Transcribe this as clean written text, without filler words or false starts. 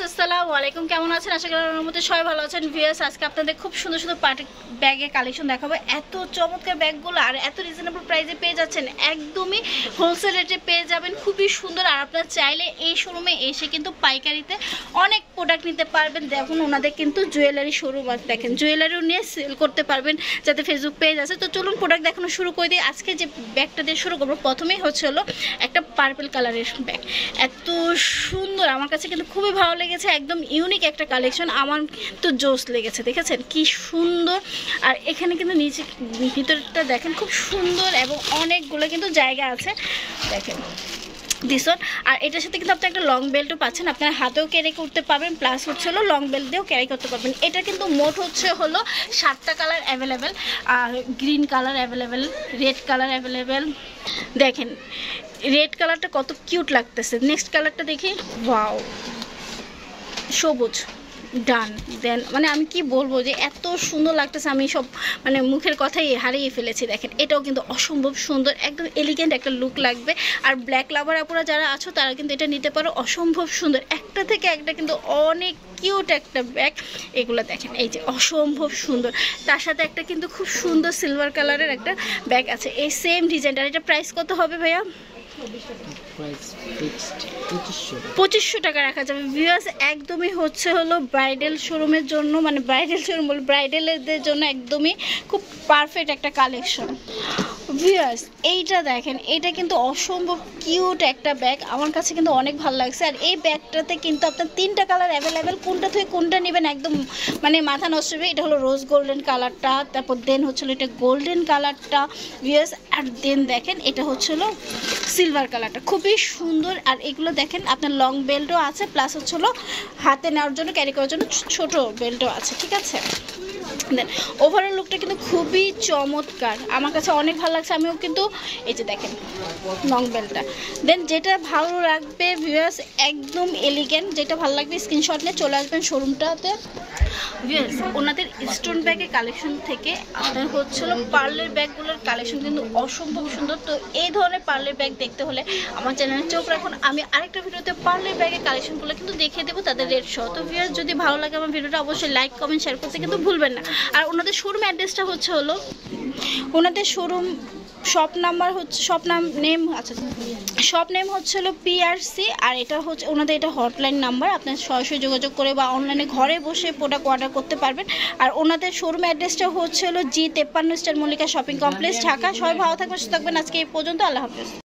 আসসালামু আলাইকুম, কেমন আছেন? আশা করি আপনাদের মধ্যে সবাই ভালো আছেন। ভিউয়ার্স, আজকে আপনাদের খুব সুন্দর সুন্দর পার্টি ব্যাগের কালেকশন দেখাবো। এত চমৎকার ব্যাগগুলো আর এত রিজনেবল প্রাইসে পেয়ে যাচ্ছেন, একদমই হোলসেল রেটে পেয়ে যাবেন, খুবই সুন্দর। আর আপনারা চাইলে এই শোরুমে এসে কিন্তু পাইকারিতে অনেক প্রোডাক্ট নিতে পারবেন। দেখুন ওনাদের কিন্তু জুয়েলারি শোরুম আছে, দেখেন জুয়েলারিও নিয়ে সেল করতে পারবেন, যাতে ফেসবুক পেজ আছে। তো চলুন প্রোডাক্ট দেখানো শুরু করে দিই। আজকে যে ব্যাগটা দিয়ে শুরু করবো, প্রথমেই হলো একটা পার্পল কালারের ব্যাগ। এত সুন্দর, আমার কাছে কিন্তু খুবই ভালো লেগেছে, একদম ইউনিক একটা কালেকশন, আমার তো জোস লেগেছে। দেখেছেন কি সুন্দর। আর এখানে কিন্তু নিচে ভিতরটা দেখেন খুব সুন্দর এবং অনেকগুলো কিন্তু জায়গা আছে, দেখেন দিসন। আর এটার সাথে কিন্তু আপনি একটা লং বেল্টও পাচ্ছেন, আপনার হাতেও ক্যারি করতে পারবেন, প্লাস হলো লং বেল্ট দিয়েও ক্যারি করতে পারবেন। এটা কিন্তু মোট হলো 7টা কালার অ্যাভেলেবেল। আর green colour available, red colour available. দেখেন রেড কালারটা কত কিউট লাগতেছে। নেক্সট কালারটা দেখি, ওয়াও, সবুজ, ডান। দেন মানে আমি কি বলবো যে এত সুন্দর লাগতেছে, আমি সব মানে মুখের কথাই হারিয়ে ফেলেছি। দেখেন এটাও কিন্তু অসম্ভব সুন্দর, একদম এলিগেন্ট একটা লুক লাগবে। আর ব্ল্যাক লাভার আপুরা যারা আছো তারা কিন্তু এটা নিতে পারো, অসম্ভব সুন্দর, একটা থেকে একটা কিন্তু অনেক কিউট একটা ব্যাগ। এগুলো দেখেন এই যে অসম্ভব সুন্দর। তার সাথে একটা কিন্তু খুব সুন্দর সিলভার কালারের একটা ব্যাগ আছে, এই সেম ডিজাইনটার। এটা প্রাইস কত হবে ভাইয়া? 2500 টাকা রাখা যাবে। ভিউয়ার্স, একদমই হলো ব্রাইডাল শোরুমের জন্য, মানে ব্রাইডাল শোরুম বলে ব্রাইডালদের জন্য একদমই খুব পারফেক্ট একটা কালেকশন। ভিউয়ার্স এইটা দেখেন, এটা কিন্তু অসম্ভব কিউট একটা ব্যাগ, আমার কাছে কিন্তু অনেক ভালো লাগছে। আর এই ব্যাগটাতে কিন্তু আপনার 3টা কালার অ্যাভেলেবেল, কোনটা থেকে কোনটা নেবেন একদম মানে মাথা নষ্ট হবে। এটা হলো রোজ গোল্ডেন কালারটা, তারপর দেন এটা গোল্ডেন কালারটা ভিউয়ার্স। আর দেন দেখেন এটা হলো সিলভার কালারটা, খুবই সুন্দর। আর এগুলো দেখেন আপনার লং বেল্টও আছে, প্লাস হলো হাতে নেওয়ার জন্য, ক্যারি করার জন্য ছোট বেল্টও আছে, ঠিক আছে। দেন ওভারঅল লুকটা কিন্তু খুবই চমৎকার, আমার কাছে অনেক ভালো লাগছে। আমিও কিন্তু এই যে দেখেন লং বেল্টটা। দেন যেটা ভালো লাগবে ভিউয়ার্স, একদম এলিগেন্ট, যেটা ভালো লাগবে স্ক্রিনশট নিয়ে চলে আসবেন শোরুমটাতে। ভিউয়ার্স, ওনাদের স্টোন ব্যাগের কালেকশন থেকে আপনার হলো পার্লের ব্যাগগুলোর কালেকশন কিন্তু অসম্ভব সুন্দর। তো এই ধরনের পার্লের ব্যাগ দেখতে হলে আমার চ্যানেলে চোখ রাখুন, আমি আরেকটা ভিডিওতে পার্লের ব্যাগের কালেকশনগুলো কিন্তু দেখিয়ে দেবো, তাদের রেট সহ। তো ভিউয়ার্স, যদি ভালো লাগে আমার ভিডিওটা অবশ্যই লাইক কমেন্ট শেয়ার করতে কিন্তু ভুলবেন না। আর ওনাদের শোরুম অ্যাড্রেসটা হলো ওনাদের showroom shop number shop name, আচ্ছা শপ নেম হলো PRC। আর এটা ওনাদের এটা হটলাইন নাম্বার, আপনার সরাসরি যোগাযোগ করে বা অনলাইনে ঘরে বসে প্রোডাক্ট অর্ডার করতে পারবেন। আর ওনাদের শোরুম অ্যাড্রেসটা হলো G53 star Mallika shopping complex, Dhaka. সবাই ভালো থাকবেন, সুস্থ থাকবেন। আজকে এই পর্যন্ত, আল্লাহ হাফেজ।